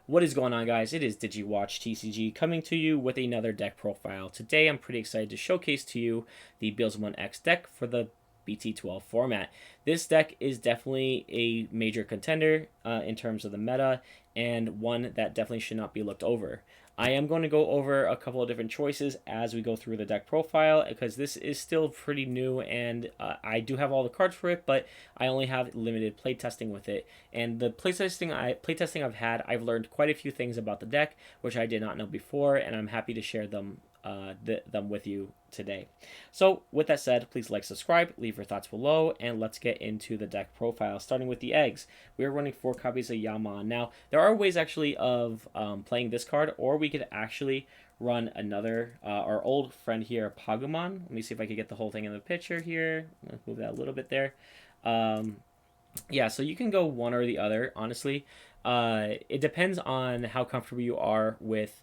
What is going on, guys? It is DigiWatchTCG coming to you with another deck profile. Today, I'm pretty excited to showcase to you the Beelzemon X deck for the BT12 format. This deck is definitely a major contender in terms of the meta, and one that definitely should not be looked over. I am going to go over a couple of different choices as we go through the deck profile because this is still pretty new and I do have all the cards for it, but I only have limited playtesting with it. And the playtesting I've had, I've learned quite a few things about the deck which I did not know before, and I'm happy to share them with you today. So with that said, please like, subscribe, leave your thoughts below, and let's get into the deck profile. Starting with the eggs, we are running 4 copies of Yaman. Now there are ways actually of playing this card, or we could actually run another our old friend here, Pagumon. Let me see if I could get the whole thing in the picture here. Let's move that a little bit there. Yeah, so you can go one or the other, honestly. It depends on how comfortable you are with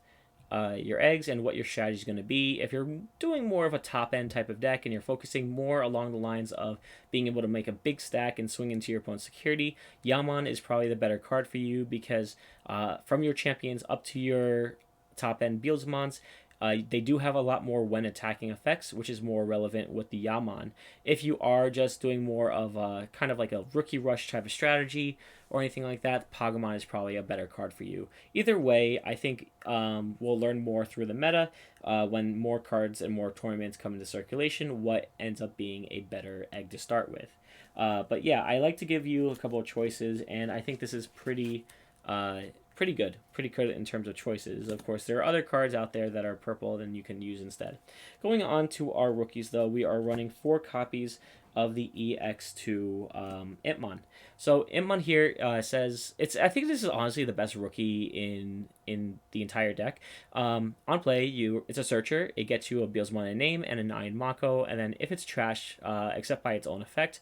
your eggs and what your strategy is going to be. If you're doing more of a top end type of deck and you're focusing more along the lines of being able to make a big stack and swing into your opponent's security, Yaman is probably the better card for you because from your champions up to your top end Beelzemons, they do have a lot more when attacking effects, which is more relevant with the Yaman. If you are just doing more of a kind of like a rookie rush type of strategy or anything like that, Pagumon is probably a better card for you. Either way, I think we'll learn more through the meta when more cards and more tournaments come into circulation, what ends up being a better egg to start with. But yeah, I like to give you a couple of choices, and I think this is pretty good in terms of choices. Of course, there are other cards out there that are purple that you can use instead. Going on to our rookies, though, we are running 4 copies of the EX2 Itmon. So Itmon here says I think this is honestly the best rookie in the entire deck. On play, it's a searcher. It gets you a Beelzemon in name and a 9 Mako, and then if it's trash, except by its own effect,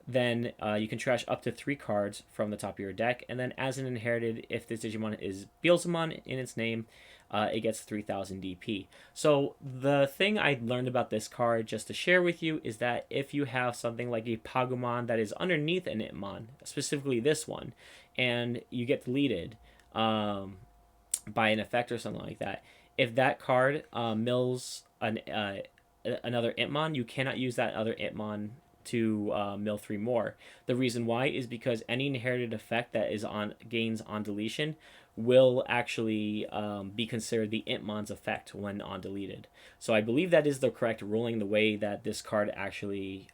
then you can trash up to 3 cards from the top of your deck. And then as an inherited, if this Digimon is Beelzemon in its name, it gets 3000 DP. So the thing I learned about this card, just to share with you, is that if you have something like a Pagumon that is underneath an Itmon, specifically this one, and you get deleted by an effect or something like that, if that card mills another Itmon, you cannot use that other Itmon to mill 3 more. The reason why is because any inherited effect that is on gains on deletion will actually be considered the Itmon's effect when on deleted. So I believe that is the correct ruling, the way that this card actually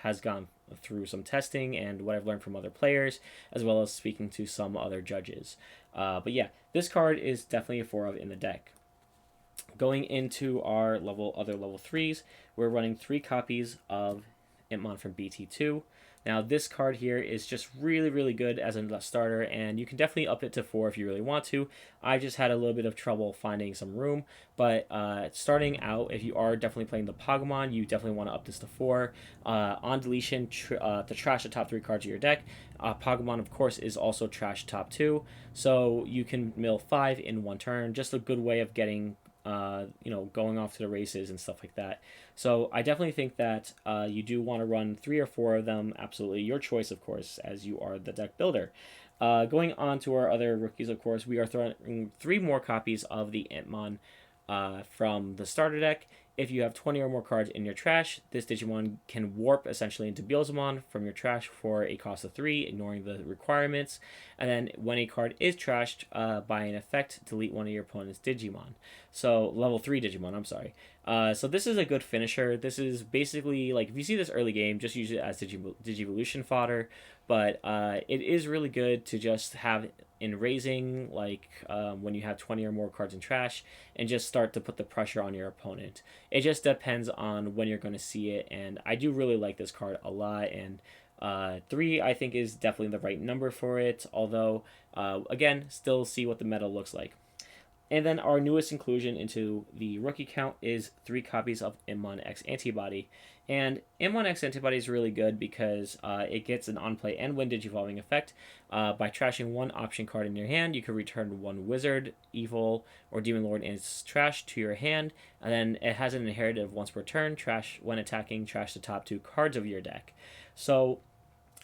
has gone through some testing and what I've learned from other players, as well as speaking to some other judges. But yeah, this card is definitely a 4 of in the deck. Going into our other level 3s, we're running 3 copies of Itmon from BT2. Now this card here is just really good as a starter, and you can definitely up it to 4 if you really want to. I just had a little bit of trouble finding some room, but starting out, if you are definitely playing the Pagumon, you definitely want to up this to 4. On deletion, to trash the top 3 cards of your deck, Pagumon of course is also trash top 2, so you can mill 5 in 1 turn. Just a good way of getting going off to the races and stuff like that. So I definitely think that you do want to run 3 or 4 of them. Absolutely your choice, of course, as you are the deck builder. Going on to our other rookies, of course, we are throwing 3 more copies of the Itmon from the starter deck. If you have 20 or more cards in your trash, this Digimon can warp essentially into Beelzemon from your trash for a cost of 3, ignoring the requirements. And then when a card is trashed by an effect, delete one of your opponent's Digimon. So level 3 Digimon, I'm sorry. So this is a good finisher. This is basically, like, if you see this early game, just use it as Digivolution fodder. But it is really good to just have in raising, like when you have 20 or more cards in trash, and just start to put the pressure on your opponent. It just depends on when you're going to see it, and I do really like this card a lot, and 3 I think is definitely the right number for it, although again, still see what the meta looks like. And then our newest inclusion into the rookie count is 3 copies of Digimon X Antibody. And Digimon X Antibody is really good because it gets an on-play and when digivolving effect. By trashing 1 option card in your hand, you can return 1 Wizard, Evil, or Demon Lord in its trash to your hand. And then it has an inherited once per turn, trash when attacking, trash the top 2 cards of your deck. So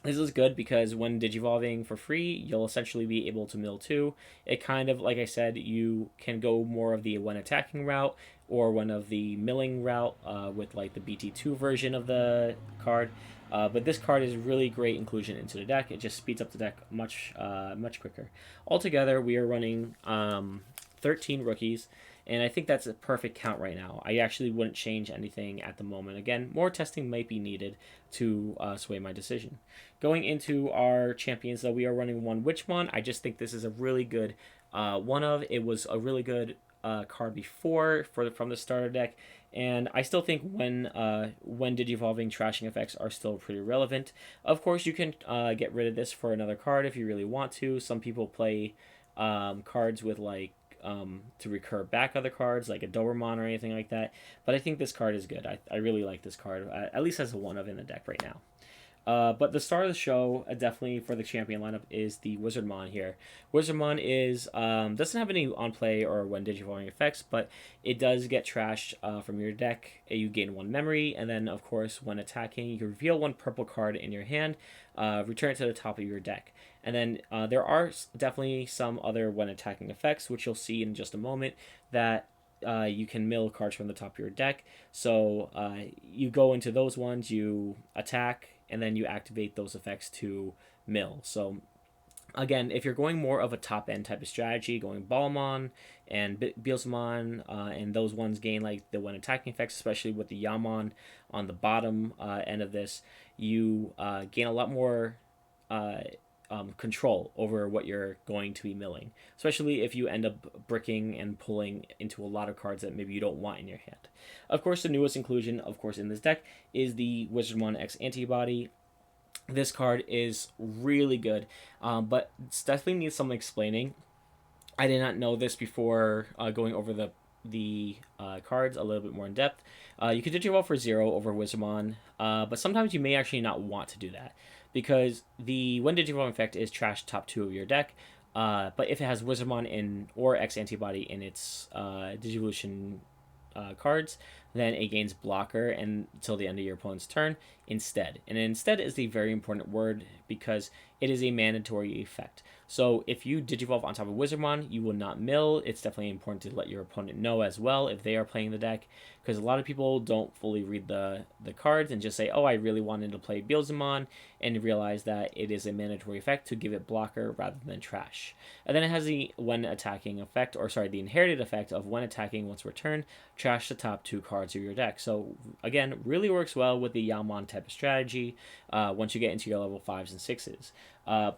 This is good because when digivolving for free, you'll essentially be able to mill too. It kind of, like I said, you can go more of the when attacking route or one of the milling route with like the BT2 version of the card. But this card is really great inclusion into the deck. It just speeds up the deck much quicker. Altogether, we are running 13 rookies, and I think that's a perfect count right now. I actually wouldn't change anything at the moment. Again, more testing might be needed to sway my decision. Going into our champions, though, we are running one Witchmon. I just think this is a really good one of. It was a really good card before from the starter deck, and I still think when digivolving trashing effects are still pretty relevant. Of course, you can get rid of this for another card if you really want to. Some people play cards with like to recur back other cards like a Doberman or anything like that. But I think this card is good. I really like this card, at least as a one of in the deck right now. But the star of the show, definitely for the champion lineup, is the Wizardmon here. Wizardmon is doesn't have any on play or when digivolving effects, but it does get trashed from your deck. You gain one memory, and then of course when attacking, you reveal one purple card in your hand, return it to the top of your deck. And then there are definitely some other when attacking effects, which you'll see in just a moment, that you can mill cards from the top of your deck. So you go into those ones, you attack, and then you activate those effects to mill. So again, if you're going more of a top end type of strategy, going Balmon and Beelzemon, and those ones gain like the when attacking effects, especially with the Yamon on the bottom end of this, you gain a lot more control over what you're going to be milling, especially if you end up bricking and pulling into a lot of cards that maybe you don't want in your hand. Of course, the newest inclusion, of course, in this deck is the Wizardmon X Antibody. This card is really good, but it definitely needs some explaining. I did not know this before going over the cards a little bit more in depth. You can digivolve for 0 over Wizardmon, but sometimes you may actually not want to do that because the when digivolve effect is trash top 2 of your deck. But if it has Wizardmon in or X Antibody in its Digivolution cards, then it gains blocker until the end of your opponent's turn instead. And instead is the very important word because it is a mandatory effect. So if you digivolve on top of Wizardmon, you will not mill. It's definitely important to let your opponent know as well if they are playing the deck, because a lot of people don't fully read the cards and just say, oh, I really wanted to play Beelzemon, and realize that it is a mandatory effect to give it blocker rather than trash. And then it has the when attacking effect, or sorry, the inherited effect of when attacking once returned, trash the top 2 cards of your deck. So again, really works well with the Yamon type of strategy once you get into your level 5s and 6s.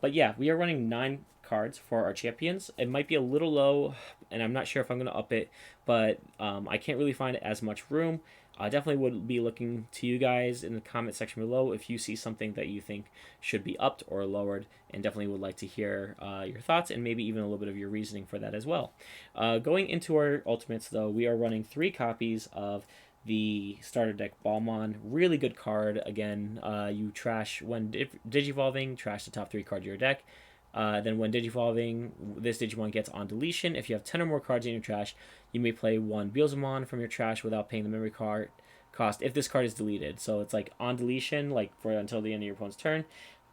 But yeah, we are running 9 cards for our champions. It might be a little low, and I'm not sure if I'm going to up it, but I can't really find as much room. I definitely would be looking to you guys in the comment section below if you see something that you think should be upped or lowered, and definitely would like to hear your thoughts and maybe even a little bit of your reasoning for that as well. Going into our ultimates, though, we are running 3 copies of the starter deck Balmon. Really good card. Again, you trash when digivolving, trash the top 3 cards of your deck. Then when digivolving, this Digimon gets on deletion. If you have 10 or more cards in your trash, you may play one Beelzemon from your trash without paying the memory card cost if this card is deleted. So it's like on deletion, like for until the end of your opponent's turn.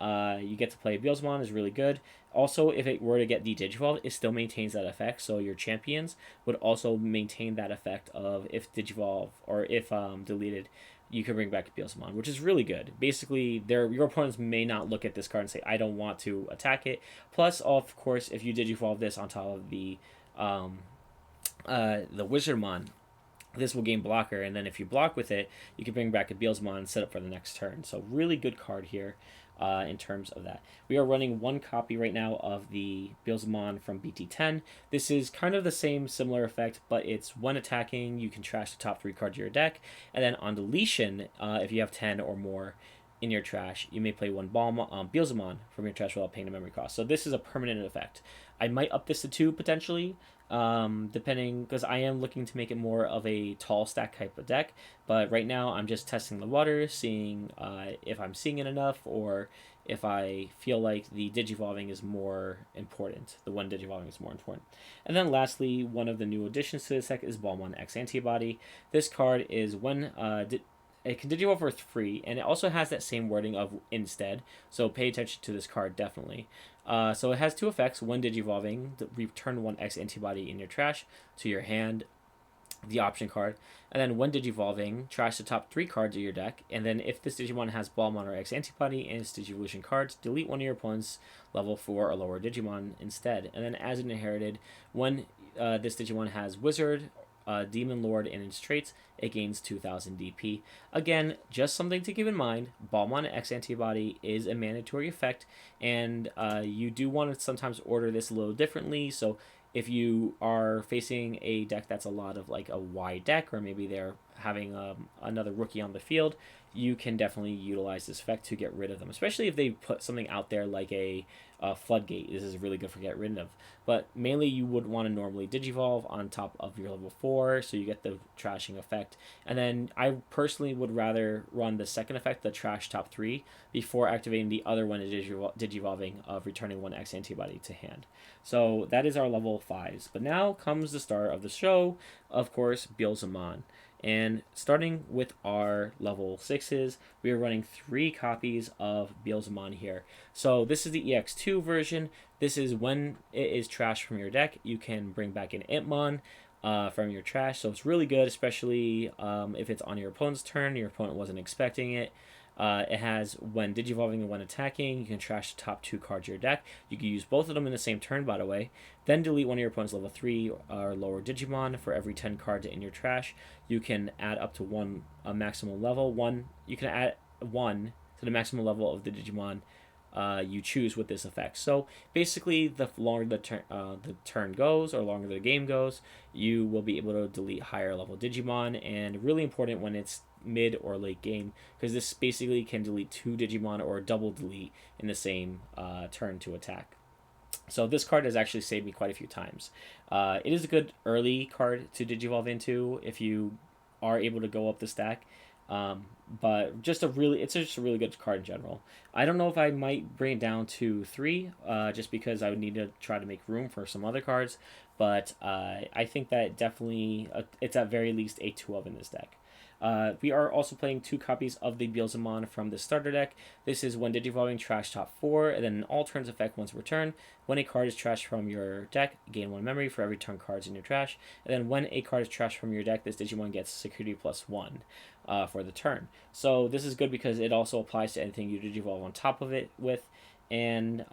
You get to play Beelzemon, is really good. Also, if it were to get de-digivolved, it still maintains that effect. So your champions would also maintain that effect of if digivolve or if deleted, you can bring back Beelzemon, which is really good. Basically, your opponents may not look at this card and say, I don't want to attack it. Plus, of course, if you digivolve this on top of the Wizardmon, this will gain blocker, and then if you block with it, you can bring back a Beelzemon and set up for the next turn. So really good card here in terms of that. We are running 1 copy right now of the Beelzemon from BT10. This is kind of the same similar effect, but it's when attacking, you can trash the top 3 cards of your deck, and then on deletion, if you have 10 or more in your trash, you may play one Beelzemon from your trash without paying the memory cost. So this is a permanent effect. I might up this to 2 potentially, depending, because I am looking to make it more of a tall stack type of deck. But right now I'm just testing the water, seeing if I'm seeing it enough, or if I feel like the digivolving is more important. The one digivolving is more important. And then lastly, one of the new additions to this deck is Beelzemon X Antibody. This card is when it can digivolve for free, and it also has that same wording of instead. So pay attention to this card definitely. So it has two effects: one digivolving, return one X antibody in your trash to your hand, the option card, and then when digivolving, trash the top 3 cards of your deck, and then if this Digimon has Ballmon or X Antibody and its Digivolution cards, delete one of your opponent's level 4 or lower Digimon instead. And then as an inherited, when this Digimon has Wizard, Demon Lord, and its traits, it gains 2000 DP. Again, just something to keep in mind, Ballmon X Antibody is a mandatory effect, and you do want to sometimes order this a little differently, so if you are facing a deck that's a lot of like a wide deck, or maybe they're having another rookie on the field, you can definitely utilize this effect to get rid of them, especially if they put something out there like a floodgate. This is really good for get rid of. But mainly you would want to normally digivolve on top of your level 4, so you get the trashing effect. And then I personally would rather run the second effect, the trash top 3, before activating the other one, digivolving of returning one X antibody to hand. So that is our level 5s. But now comes the star of the show, of course, Beelzemon. And starting with our level 6s, we are running 3 copies of Beelzemon here. So this is the EX2 version. This is when it is trashed from your deck, you can bring back an Intmon from your trash. So it's really good, especially if it's on your opponent's turn, your opponent wasn't expecting it. It has when digivolving and when attacking, you can trash the top 2 cards of your deck. You can use both of them in the same turn, by the way. Then delete one of your opponent's level 3 or lower Digimon for every 10 cards in your trash. You can add up to a maximum level. You can add 1 to the maximum level of the Digimon you choose with this effect. So basically, the longer the turn goes, or longer the game goes, you will be able to delete higher level Digimon, and really important when it's mid or late game, because this basically can delete 2 Digimon or double delete in the same turn to attack. So this card has actually saved me quite a few times. It is a good early card to digivolve into if you are able to go up the stack. But it's just a really good card in general. I don't know if I might bring it down to 3, just because I would need to try to make room for some other cards. But I think that definitely it's at very least a 2 of in this deck. We are also playing 2 copies of the Beelzemon from the starter deck. This is when digivolving, trash top 4, and then an all turns effect once per turn. When a card is trashed from your deck, gain 1 memory for every turn cards in your trash. And then when a card is trashed from your deck, this Digimon gets security +1 for the turn. So this is good because it also applies to anything you digivolve on top of it with. And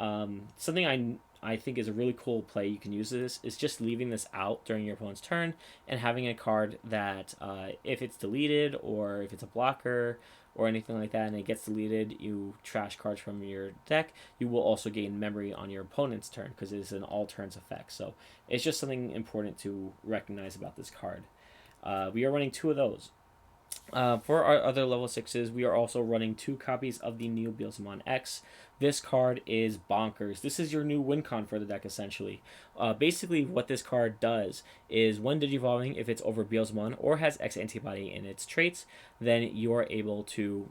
something I think is a really cool play you can use this is just leaving this out during your opponent's turn and having a card that if it's deleted or if it's a blocker or anything like that and it gets deleted, you trash cards from your deck, you will also gain memory on your opponent's turn because it is an all turns effect. So it's just something important to recognize about this card. We are running 2 of those. For our other level 6s, we are also running 2 copies of the new Beelzemon X. This card is Bonkers. This is your new win con for the deck, essentially. Basically, what this card does is when digivolving, if it's over Beelzemon or has X Antibody in its traits, then you are able to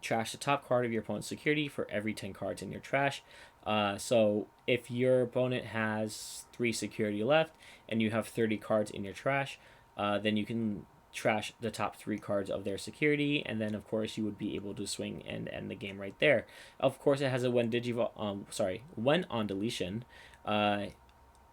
trash the top card of your opponent's security for every 10 cards in your trash. So if your opponent has 3 security left and you have 30 cards in your trash, then you can trash the top 3 cards of their security, and then of course you would be able to swing and end the game right there. Of course, it has a when on deletion,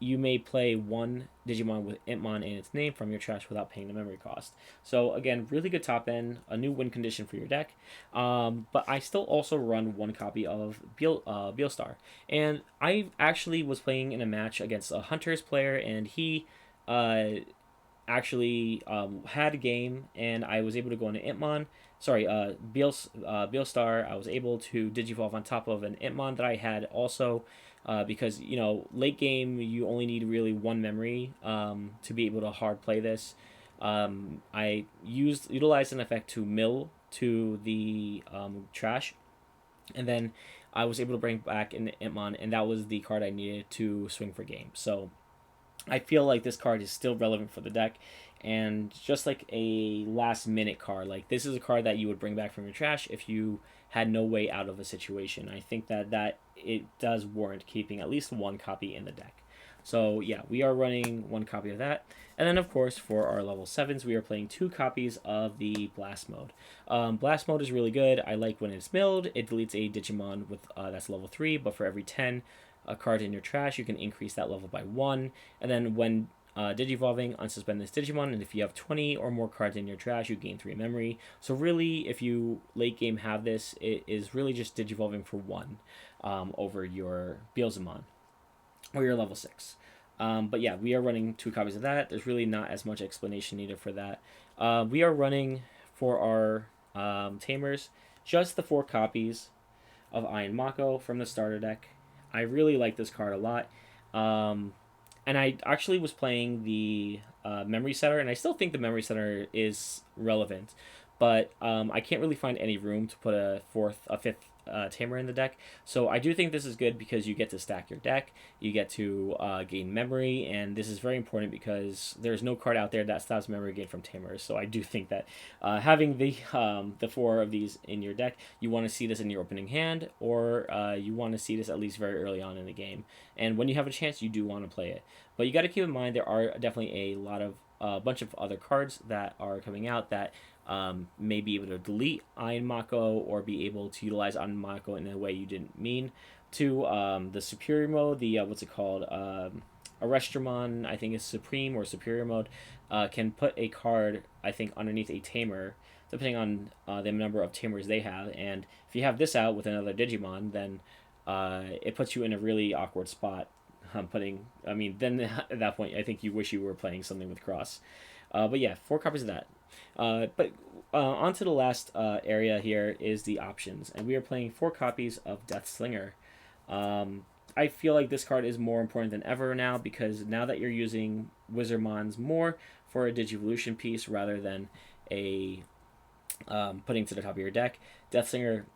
you may play 1 Digimon with Intmon in its name from your trash without paying the memory cost. So again, really good top end, a new win condition for your deck. But I still also run 1 copy of Beelstar, and I actually was playing in a match against a Hunters player, and he actually had a game, and I was able to go into Intmon. Beelstar. I was able to digivolve on top of an Intmon that I had also, because late game you only need really 1 memory to be able to hard play this. I utilized an effect to mill to the trash, and then I was able to bring back an Intmon, and that was the card I needed to swing for game. So I feel like this card is still relevant for the deck, and just like a last minute card, like this is a card that you would bring back from your trash if you had no way out of a situation. I think that it does warrant keeping at least 1 copy in the deck. So yeah, we are running 1 copy of that. And then of course for our level 7s, we are playing 2 copies of the Blast Mode. Blast Mode is really good. I like when it's milled. It deletes a Digimon with that's level 3, but for every 10 card in your trash, you can increase that level by 1. And then when Digivolving, unsuspend this Digimon, and if you have 20 or more cards in your trash, you gain 3 memory. So really, if you late game have this, it is really just Digivolving for 1 over your Beelzemon or your level 6. But yeah, we are running 2 copies of that. There's really not as much explanation needed for that. We are running for our Tamers just the 4 copies of Iron Mako from the starter deck. I really like this card a lot. And I actually was playing the memory setter, and I still think the memory setter is relevant, but I can't really find any room to put a fifth Tamer in the deck. So I do think this is good because you get to stack your deck, you get to gain memory, and this is very important because there's no card out there that stops memory gain from Tamers. So I do think that having the 4 of these in your deck, you want to see this in your opening hand, or you want to see this at least very early on in the game. And when you have a chance, you do want to play it. But you got to keep in mind there are definitely a bunch of other cards that are coming out that may be able to delete Iron Mako or be able to utilize Iron Mako in a way you didn't mean to. The Superior mode, the what's it called? Arrestramon, I think is Supreme or Superior mode, can put a card, I think, underneath a Tamer, depending on the number of Tamers they have. And if you have this out with another Digimon, then it puts you in a really awkward spot. Then at that point, I think you wish you were playing something with Cross. But yeah, 4 copies of that. But on to the last area here is the options, and we are playing 4 copies of Death Slinger. I feel like this card is more important than ever now because now that you're using Wizardmons more for a Digivolution piece rather than a putting to the top of your deck, Death Slinger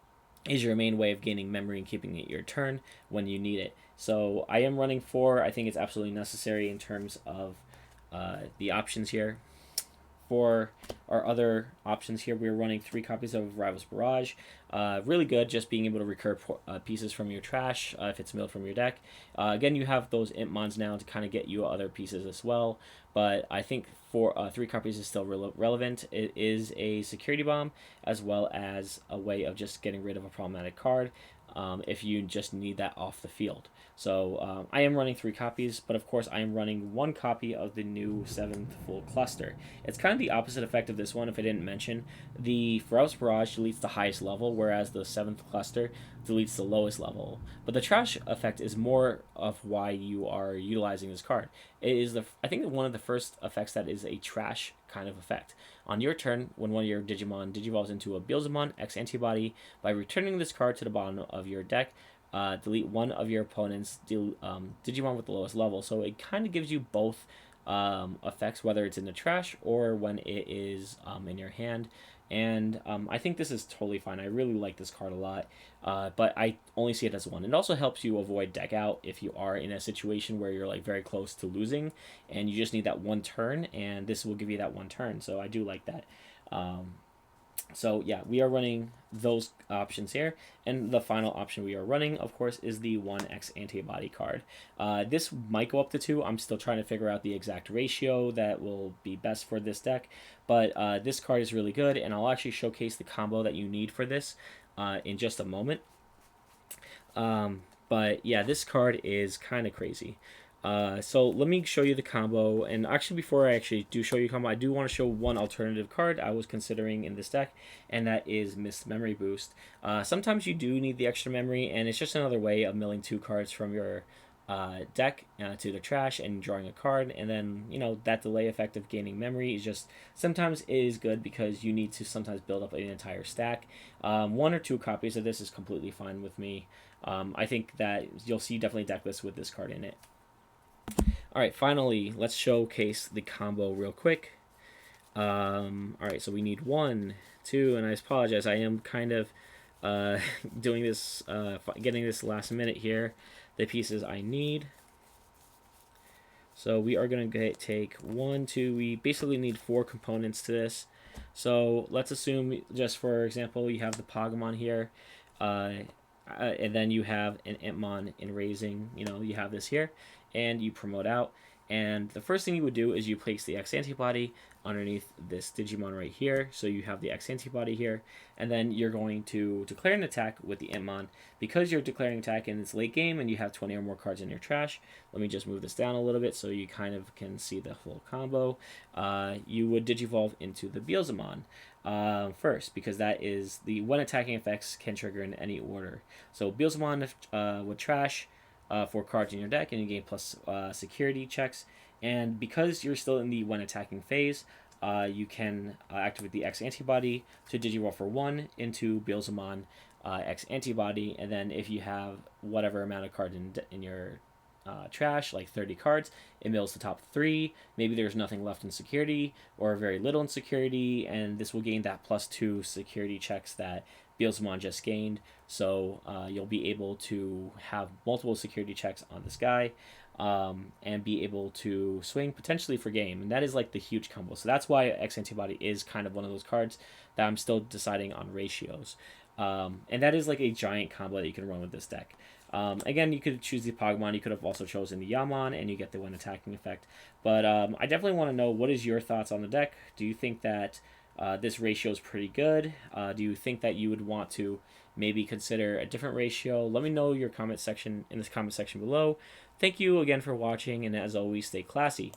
is your main way of gaining memory and keeping it your turn when you need it. So I am running 4. I think it's absolutely necessary in terms of the options here. For our other options here, we're running 3 copies of Rivals Barrage. Really good, just being able to recur pieces from your trash if it's milled from your deck. Again, you have those Impmons now to kind of get you other pieces as well. But I think 3 copies is still relevant. It is a security bomb as well as a way of just getting rid of a problematic card if you just need that off the field. So I am running 3 copies, but of course I am running 1 copy of the new 7th full cluster. It's kind of the opposite effect of this one, if I didn't mention. The Ferocious Barrage deletes the highest level, whereas the 7th cluster deletes the lowest level. But the trash effect is more of why you are utilizing this card. It is I think one of the first effects that is a trash kind of effect. On your turn, when one of your Digimon digivolves into a Beelzemon X Antibody, by returning this card to the bottom of your deck, delete one of your opponent's Digimon with the lowest level. So it kind of gives you both effects, whether it's in the trash or when it is in your hand. And I think this is totally fine. I really like this card a lot, but I only see it as 1. It also helps you avoid deck out if you are in a situation where you're like very close to losing and you just need that 1 turn, and this will give you that 1 turn. So I do like that. So yeah, we are running those options here, and the final option we are running, of course, is the 1X Antibody card. This might go up to 2. I'm still trying to figure out the exact ratio that will be best for this deck, but this card is really good, and I'll actually showcase the combo that you need for this in just a moment. But yeah, this card is kind of crazy. So let me show you the combo, and actually before I actually do show you combo, I do want to show one alternative card I was considering in this deck, and that is Mist Memory Boost. Sometimes you do need the extra memory, and it's just another way of milling 2 cards from your deck to the trash and drawing a card, and then that delay effect of gaining memory is just sometimes is good because you need to sometimes build up an entire stack. 1 or 2 copies of this is completely fine with me. I think that you'll see definitely deck lists with this card in it. Alright, finally, let's showcase the combo real quick. Alright, so we need 1, 2, and I apologize, I am kind of doing this, getting this last minute here, the pieces I need. So we are going to take 1, 2, we basically need 4 components to this. So let's assume, just for example, you have the Pokemon here, and then you have an Impmon in raising, you have this here. and you promote out. And the first thing you would do is you place the X antibody underneath this Digimon right here. So you have the X antibody here, and then you're going to declare an attack with the Intmon. Because you're declaring attack in this late game and you have 20 or more cards in your trash, let me just move this down a little bit so you kind of can see the full combo. You would Digivolve into the Beelzemon first, because that is the when attacking effects can trigger in any order. So Beelzemon with trash, 4 cards in your deck, and you gain plus security checks. And because you're still in the when attacking phase, you can activate the X antibody to Digiroll for 1 into Beelzemon X antibody, and then if you have whatever amount of cards in your trash, like 30 cards, it mills the top 3. Maybe there's nothing left in security or very little in security, and this will gain that +2 security checks that Beelzemon just gained. So you'll be able to have multiple security checks on this guy, and be able to swing potentially for game. And that is like the huge combo. So that's why X Antibody is kind of one of those cards that I'm still deciding on ratios. And that is like a giant combo that you can run with this deck. Again, you could choose the Pokemon. You could have also chosen the Yaman, and you get the when attacking effect. But I definitely want to know, what is your thoughts on the deck? Do you think that this ratio is pretty good? Do you think that you would want to maybe consider a different ratio? Let me know your comment section in this comment section below. Thank you again for watching, and as always, stay classy.